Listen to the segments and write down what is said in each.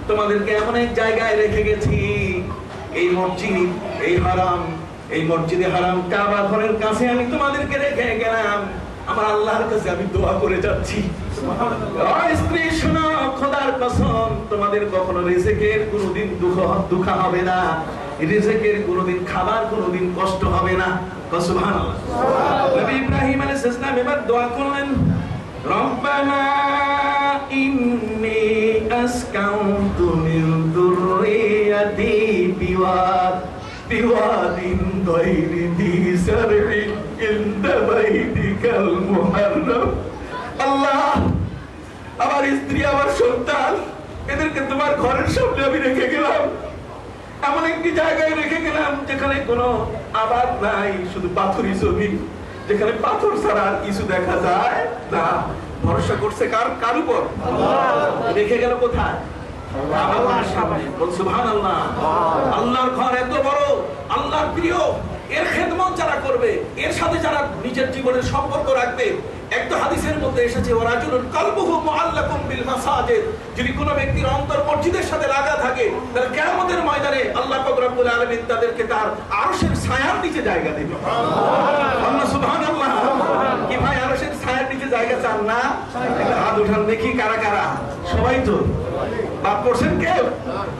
তোমাদেরকে এমন এক জায়গায় রেখে গেছি, এই মসজিদ, এই হারাম, এই মসজিদে হারাম কাবা ঘরের কাছে আমি তোমাদেরকে রেখে গেলাম। আমার আল্লাহর কাছে আমি দোয়া করে যাচ্ছি, স্ত্রী শোনো, খোদার কসম তোমাদের কখনো রিজিকের কোনোদিন দুঃখ হবে না, রিজিকের কোনোদিন খাবার কোনোদিন কষ্ট হবে না। সুবহানাল্লাহ। নবী ইব্রাহিম আলাইহিস সালাম এবার দোয়া করলেন, রব্বানা ইন্নী আসকানতু মিন যুররিয়াতি বিওয়াদিন গায়রি যী যারইন ইনদা বাইতিকাল মুহাররাম। আল্লাহ, আমার স্ত্রী, আমার সন্তান, এদেরকে তোমার ঘরের সামনে আমি রেখে গেলাম, এমন একটি জায়গায় রেখে গেলাম যেখানে কোনো আবাদ নাই, শুধু পাথরই জমি, যেখানে পাথর ছাড়া আর কিছু দেখা যায় না। ভরসা করছে কার উপর? রেখে গেল কোথায়? আল্লাহর সামনে। বল সুবহানাল্লাহ। আল্লাহর ঘর এত বড়, আল্লাহর প্রিয়, এর খেদমত যারা করবে, এর সাথে যারা নিজের জীবনের সম্পর্ক রাখবে, একটা হাদিসের মধ্যে এসেছে, ওয়ারাজুলুন কলবুহু মুআল্লাকুম বিল মাসাজিদ, যদি কোনো ব্যক্তির অন্তর মসজিদের সাথে লাগা থাকে, তাহলে কিয়ামতের ময়দানে আল্লাহ পাক রব্বুল আলামিন তাদেরকে তার আরশের ছায়ার নিচে জায়গা দেবে। সুবহানাল্লাহ, সুবহানাল্লাহ। কি ভাই, আরশের ছায়ার নিচে জায়গা চান না? একটা হাত উঠান দেখি কারা কারা। সবাই তো বাদ করছেন, কেউ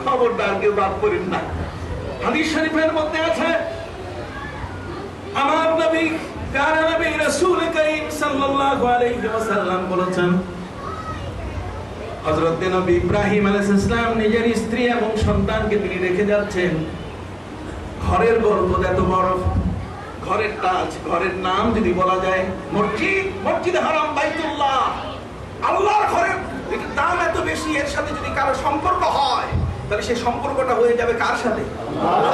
খবরদার কেউ বাদ করেন না। হাদিস শরীফের মধ্যে আছে, আমার নবী প্যারা নবী রাসূল করিম সাল্লাল্লাহু আলাইহি ওয়াসাল্লাম বলেছেন, হযরত নবী ইব্রাহিম আলাইহিস সালাম নিজের স্ত্রী এবং সন্তানকে তিনি রেখে যাচ্ছেন। ঘরের বরকত এত বড়, ঘরের কাজ, ঘরের নাম যদি বলা যায় মসজিদ, মসজিদে হারাম, বাইতুল্লাহ, আল্লাহর ঘরের এটার দাম এত বেশি। এর সাথে যদি কারো সম্পর্ক হয়, তাহলে সেই সম্পর্কটা হয়ে যাবে কার সাথে?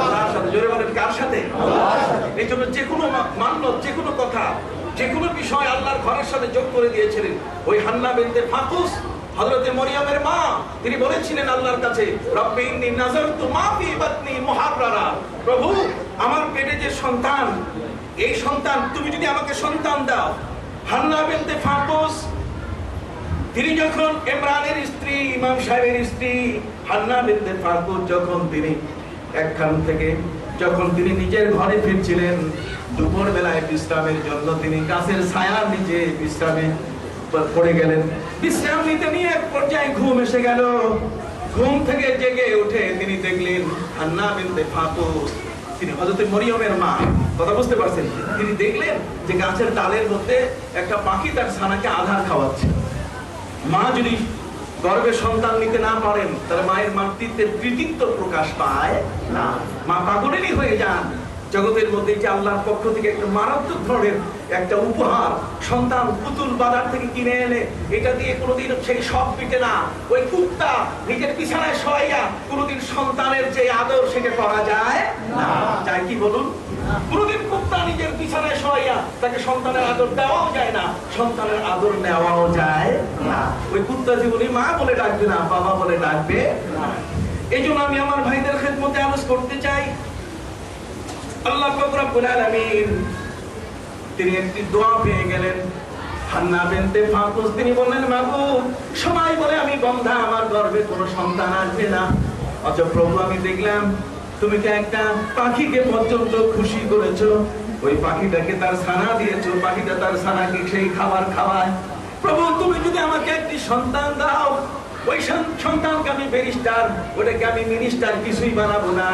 আল্লাহর সাথে। জোরে বলেন, কার সাথে? আল্লাহর সাথে। এই জন্য যে কোনো মান্যত, যে কোনো কথা, যে কোনো বিষয় আল্লাহর ঘরের সাথে যোগ করে দিয়েছিলেন। ওই হান্না বিনতে ফাকুস, হযরতে মরিয়মের মা, তিনি বলেছিলেন আল্লাহর কাছে, রব্বি ইন্নী নাযারতু মা ফি বাতনি মুহাররারা, প্রভু আমার পেটে যে সন্তান, এই সন্তান তুমি যদি আমাকে সন্তান দাও। হান্না বিনতে ফাকুস তিনি যখন ইমরানের স্ত্রী, ইমাম সাহেবের স্ত্রী হান্না বিনতে ফাকুস, যখন তিনি একখান থেকে যখন তিনি নিজের ঘরে ফিরছিলেন, দুপুর বেলায় বিশ্রামের জন্য তিনি গাছের ছায়ার নিচে বিশ্রামে পড়ে গেলেন। বিশ্রাম নিতে নিয়ে এক পর্যায়ে ঘুম এসে গেল। ঘুম থেকে জেগে উঠে তিনি দেখলেন হান্না বিনতে ফাকুস, তিনি হযরতে মরিয়মের মা, কথা বুঝতে পারছেন? তিনি দেখলেন যে গাছের ডালের মধ্যে একটা পাখি তার ছানাকে আধার খাওয়াচ্ছে। মা যদি গর্ভে সন্তান নিতে না পারেন, তাহলে মায়ের মাতৃত্বের কৃতিত্ব প্রকাশ পায় না, মা পাগলেরই হয়ে যান। জগতের মধ্যে যে আল্লাহর পক্ষ থেকে একটা মারাত্মক ধরনের একটা উপহার, সন্তান পুতুল বাজার থেকে কিনে এনে, এটা দিয়ে কোনোদিন সেই সব মিটে না। ওই কুত্তা নিজের বিছানায় শোয়াইয়া কোনোদিন সন্তানের যে আদর সেটা করা যায় না, যায় কি বলুন? কোনোদিন কুত্তা নিজের বিছানায় শোয়াইয়া তাকে সন্তানের আদর দেওয়াও যায় না, সন্তানের আদর নেওয়াও যায় না। ওই কুত্তা জীবনে মা বলে ডাকবে না, বাবা বলে ডাকবে না। এই জন্য আমি আমার ভাইদের খেদমতে আরজ করতে চাই, আল্লাহ পাক রব্বুল আলামিন তিনি একটি দোয়া পেয়ে গেলেন। হান্না বিনতে ফাকুস তিনি বললেন, মাবুদ সবাই বলে আমি বন্ধা, আমার গর্ভে কোনো সন্তান আসবে না, অথচ প্রভু আমি দেখলাম তুমি তো একটা পাখিকে পর্যন্ত খুশি করেছো, ওই পাখিটাকে তার ছানা দিয়েছো, পাখিটা তার ছানাকে সেই খাবার খাওয়ায়। প্রভু তুমি যদি আমাকে একটি সন্তান দাও, ওই সন্তানকে আমি ব্যারিস্টার, ওটাকে আমি মিনিস্টার কিছুই বানাবো না,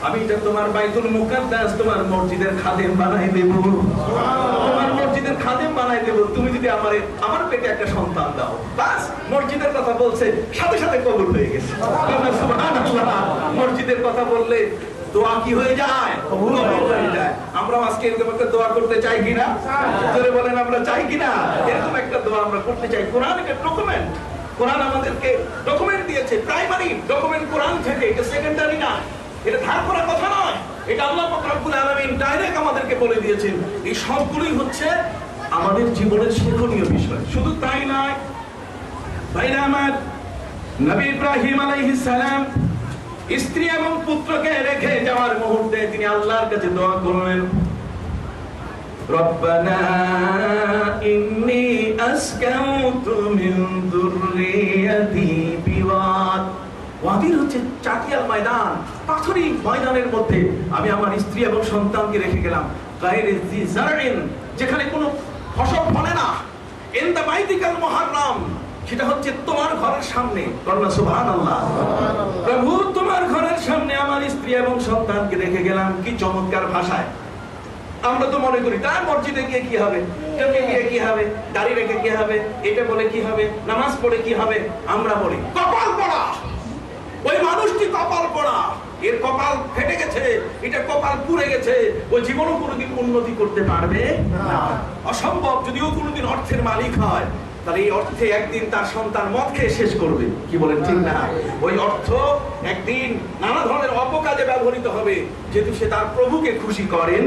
আমি এটা তোমার বাইতুল মুকাদ্দাস, তোমার মসজিদের খাদেম বানাই দেব, তোমার মসজিদের খাদেম বানাই দেব, তুমি যদি আমার পেটে একটা সন্তান দাও। বাস মসজিদের কথা বলছে, সাথে সাথে কবুল হয়ে গেছে। সুবহানাল্লাহ। মসজিদের কথা বললে দোয়া কি হয়ে যায়? কবুল হয়ে যায়। আমরা আজকে এরকম একটা দোয়া করতে চাই কিনা? জোরে বলেন, আমরা চাই কিনা? এরকম একটা দোয়া আমরা করতে চাই। কোরআন একটা ডকুমেন্ট, কোরআন আমাদেরকে ডকুমেন্ট দিয়েছে, প্রাইমারি ডকুমেন্ট কোরআন থেকে, এটা সেকেন্ডারি না, এটা ধার করার কথা নয়, এটা আল্লাহ পাক রব্বুল আলামিন ডাইরেক্ট আমাদেরকে বলে দিয়েছেন। এই সবগুলোই হচ্ছে আমাদের জীবনের শিক্ষণীয় বিষয়। শুধু তাই নয় ভাইরা আমার, নবী ইব্রাহিম আলাইহিস সালাম স্ত্রী এবং পুত্রকে রেখে যাওয়ার মুহূর্তে তিনি আল্লাহর কাছে দোয়া করলেন, রব্বানা ইন্নী আসকানতু মিন যুররিয়াতি বিওয়াদ ওয়াদির হচ্ছে চাটিয়াল ময়দান, পাথরি ময়দানের মধ্যে আমি আমার স্ত্রী এবং সন্তানকে রেখে গেলাম। গায়রে জি জারইন, যেখানে কোনো ফসল ফলে না। ইনদা বাইতিকাল মুহাররাম, সেটা হচ্ছে তোমার ঘরের সামনে। বলনা সুবহানাল্লাহ। প্রভু তোমার ঘরের সামনে আমার স্ত্রী এবং সন্তানকে রেখে গেলাম। কি চমৎকার ভাষায়! আমরা তো মনে করি তার মসজিদে গিয়ে কি হবে, টুপি দিয়ে কি হবে, দাড়ি রেখে কি হবে, এটা বলে কি হবে, নামাজ পড়ে কি হবে। আমরা বলি কপাল পড়া। ওই মানুষটি কপাল পড়া, এর কপাল ফেটে গেছে, এটা কপাল পুড়ে গেছে, ও জীবনও কোনোদিন উন্নতি করতে পারবে না, অসম্ভব। যদিও কোনোদিন অর্থের মালিক হয়, তাহলে এই অর্থে একদিন তার সন্তান মদ খেয়ে শেষ করবে। কি বলেন, ঠিক না? ওই অর্থ একদিন নানা ধরনের অপকাজে ব্যবহৃত হবে, যেহেতু সে তার প্রভুকে খুশি করেন।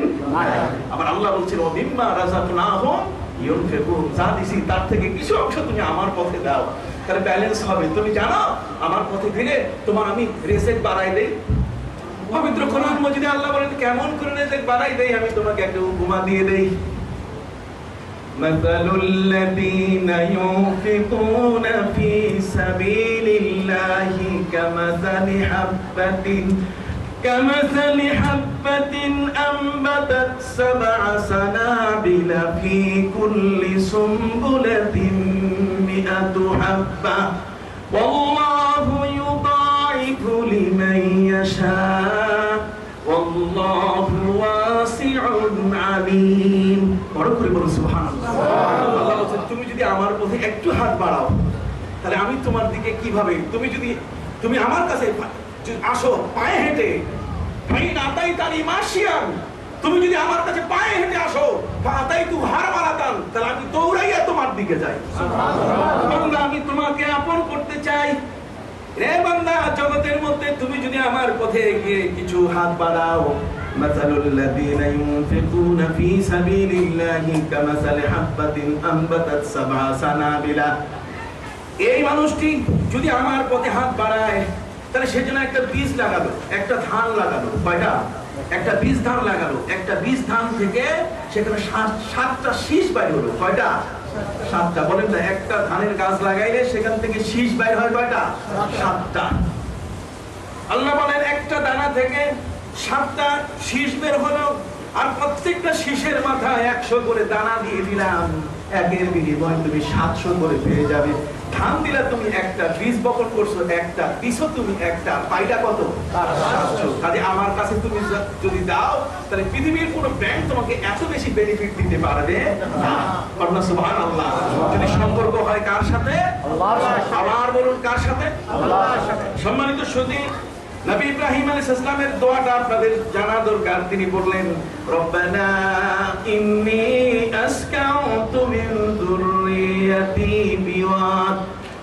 আবার আল্লাহ বলছেন ওমিম্মা রাযাকনাহুম ইউনফিকুন, যা দিছি তার থেকে কিছু অংশ তুমি আমার পথে দাও, তাহলে ব্যালেন্স হবে। তুমি জানো আমার পথে দিলে তোমার আমি রিজিক বাড়াই দেই। পবিত্র কোরআন মজিদে আল্লাহ বলেন কেমন করে রিজিক বাড়াই দেই, আমি তোমাকে একটা উপমা দিয়ে দেই। مثل الذين ينفقون في سبيل الله كمثل حبة أنبتت 7 سنابل في كل سنبلة 100 حبة والله يضاعف لمن يشاء والله واسع عليم। বড় করে বলুন সুবহানাল্লাহ। আল্লাহ বলেন তুমি যদি আমার পথে একটু হাত বাড়াও, তাহলে আমি তোমার দিকে কিভাবে, তুমি আমার কাছে আসো পায়ে হেঁটে, তুমি যদি আমার কাছে পায়ে হেঁটে আসো, তাহলে আমি দৌড়াইয়া তোমার দিকে যাই। বান্দা, আমি তোমাকে আপন করতে চাই। রে বান্দা, জগতের মধ্যে তুমি যদি আমার পথে গিয়ে কিছু হাত বাড়াও, মাসালুল লাযীনা ইউনফিকুনা ফী সাবিলিল্লাহি কামাসালি হাববাতিন আনবাতাত 7 সানাবিলা। এই মানুষটি যদি আমার পথে হাত বাড়ায়, তাহলে সেজন্য একটা বীজ লাগালো, একটা ধান লাগালো। কয়টা? একটা বীজ ধান লাগালো। একটা বীজ ধান থেকে সেখানে 7টা শীষ বাইর হলো। কয়টা? 7টা। বলেন না, একটা ধানের গাছ লাগাইলে সেখান থেকে শীষ বাইর হয় কয়টা? 7টা। আল্লাহ বলেন একটা দানা থেকে 7টা শীষ বের হলো, আর প্রত্যেকটা শীষের মাথায় 100 করে দানা দিয়ে দিলাম। একের বিনিময়ে তুমি 700 করে পেয়ে যাবে। ধান দিলা তুমি একটা, বীজ বপন করছো একটা, দিছো তুমি একটা, পাইটা কত? 700। কাজে আমার কাছে তুমি যদি দাও, তাহলে পৃথিবীর কোনো ব্যাংক তোমাকে এত বেশি বেনিফিট দিতে পারবে না। বলুন সুবহানাল্লাহ। যদি সম্পর্ক হয় কার সাথে? আল্লাহর সাথে। আবার বলুন কার সাথে? আল্লাহর সাথে। সম্মানিত সুধী, নবী ইব্রাহিম আলাইহিস সালামের দোয়াটা আপনাদের জানা দরকার। তিনি বললেন রব্বানা ইন্নী আসকাউতু মিন যুররিয়াতি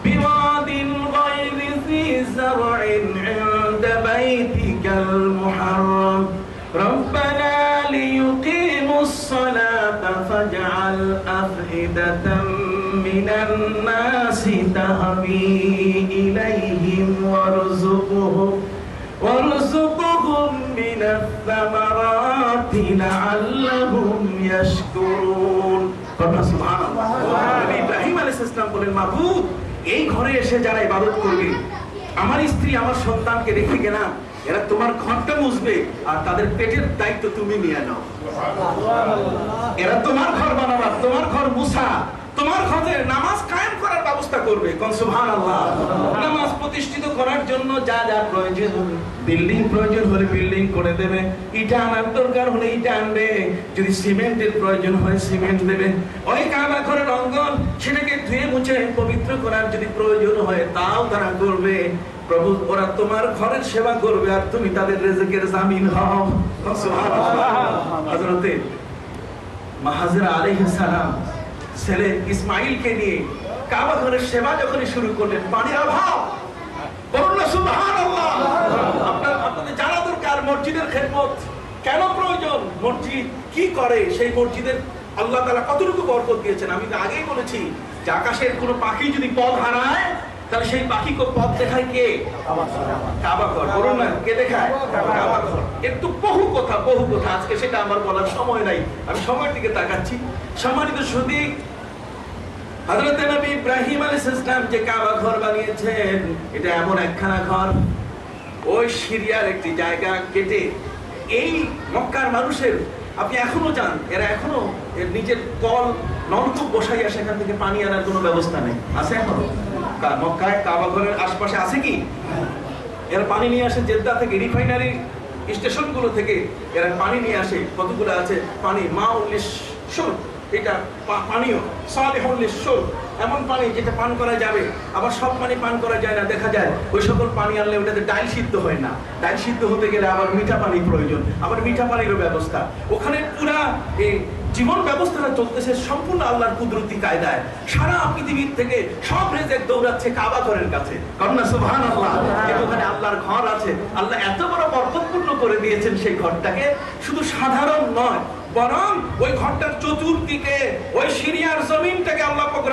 বিওয়াদিন গায়রি যী যারইন ইনদা বাইতিকাল মুহাররাম রব্বানা লিয়ুকিমুস সালাতা ফাজআল আফইদাতাম মিনান নাসি তাহবি ইলাইহিম وارزقهم من الثمرات لعلهم يشكرون। সুবহানাল্লাহ। নবী ইব্রাহিম আলাইহিস সালাম বলেন, মাবুদ, এই ঘরে এসে যারা ইবাদত করবে, আমার স্ত্রী আমার সন্তানকে রেখে গেলাম, এরা তোমার ঘরটা মুছবে আর তাদের পেটের দায়িত্ব তুমি নিয়ে নাও। এরা তোমার ঘর বানাবা, তোমার ঘর মুছা, তোমার ঘরে নামাজ কায়েম করার ব্যবস্থা করবে। কোন সুবহানাল্লাহ। নামাজ প্রতিষ্ঠিত করার জন্য যা যা প্রয়োজন, বিল্ডিং প্রয়োজন হলে বিল্ডিং করে দেবে, ইটা আনার দরকার হলে ইটা আনবে, যদি সিমেন্টের প্রয়োজন হয় সিমেন্ট দেবে। ওই কাবা ঘরের অঙ্গন, সেটাকে ধুয়ে মুছে পবিত্র করার যদি প্রয়োজন হয় তাও তারা করবে। প্রভু, ওরা তোমার ঘরের সেবা করবে আর তুমি তাদের রিজিকের জামিন হও। সুবহানাল্লাহ। হযরতে হাজরা আলাইহিস সালাম ছেলে ইসমাইলকে নিয়ে কাবা ঘরের সেবা যখন শুরু করলেন, পানির অভাব। বলুন না সুবহানাল্লাহ। আপনাদের জানা দরকার মসজিদের খেদমত কেন প্রয়োজন, মসজিদ কি করে, সেই মসজিদের আল্লাহ তাআলা কতটুকু বরকত দিয়েছেন। আমি তো আগেই বলেছি যে আকাশের কোনো পাখি যদি পথ হারায়, তাহলে সেই পাখিকে পথ দেখায় কে? কাবা ঘর। বলুন না, কে দেখায়? কাবা ঘর। এর তো বহু কথা। আজকে সেটা আমার বলার সময় নাই, আমি সময়ের দিকে তাকাচ্ছি। সম্মানিত সুধী, হযরত নবী ইব্রাহিম আলাইহিস সালাম যে কাবা ঘর বানিয়েছেন, এটা এমন একখানা ঘর, ওই সিরিয়ার একটি জায়গা কেটে এই মক্কার মানুষের, আপনি এখনো যান, এরা এখনো এর নিজের কল নলকূপ বসাইয়া সেখান থেকে পানি আনার কোনো ব্যবস্থা নেই। আছে এখনো মক্কায় কাবা ঘরের আশপাশে আছে কি? এরা পানি নিয়ে আসে জেদ্দা থেকে, রিফাইনারি স্টেশনগুলো থেকে এরা পানি নিয়ে আসে। কতগুলো আছে পানি, মাউলিশ শুরব, এটা পানীয়, সালিহুল লিশুরব, এমন পানি যেটা পান করা যাবে, আবার সব পানি পান করা যায় না। দেখা যায় ওই সকল পানি আনলে ওটাতে ডাল সিদ্ধ হয় না, ডাল সিদ্ধ হতে গেলে আবার মিঠা পানি প্রয়োজন, আবার মিঠা পানিরও ব্যবস্থা। ওখানে পুরা এই জীবন ব্যবস্থাটা চলতেছে সম্পূর্ণ আল্লাহর কুদরতি কায়দায়। সারা পৃথিবীর থেকে সব রেজেক দৌড়াচ্ছে কাবা ঘরের কাছে, কারণ না সুবহানাল্লাহ, ওখানে আল্লাহর ঘর আছে। আল্লাহ এত বড় বরকতপূর্ণ করে দিয়েছেন সেই ঘরটাকে, শুধু সাধারণ নয়, বরং ওই ঘরটার চতুর্দিকে ওই সিরিয়ার জমিনটাকে আল্লাহ পাক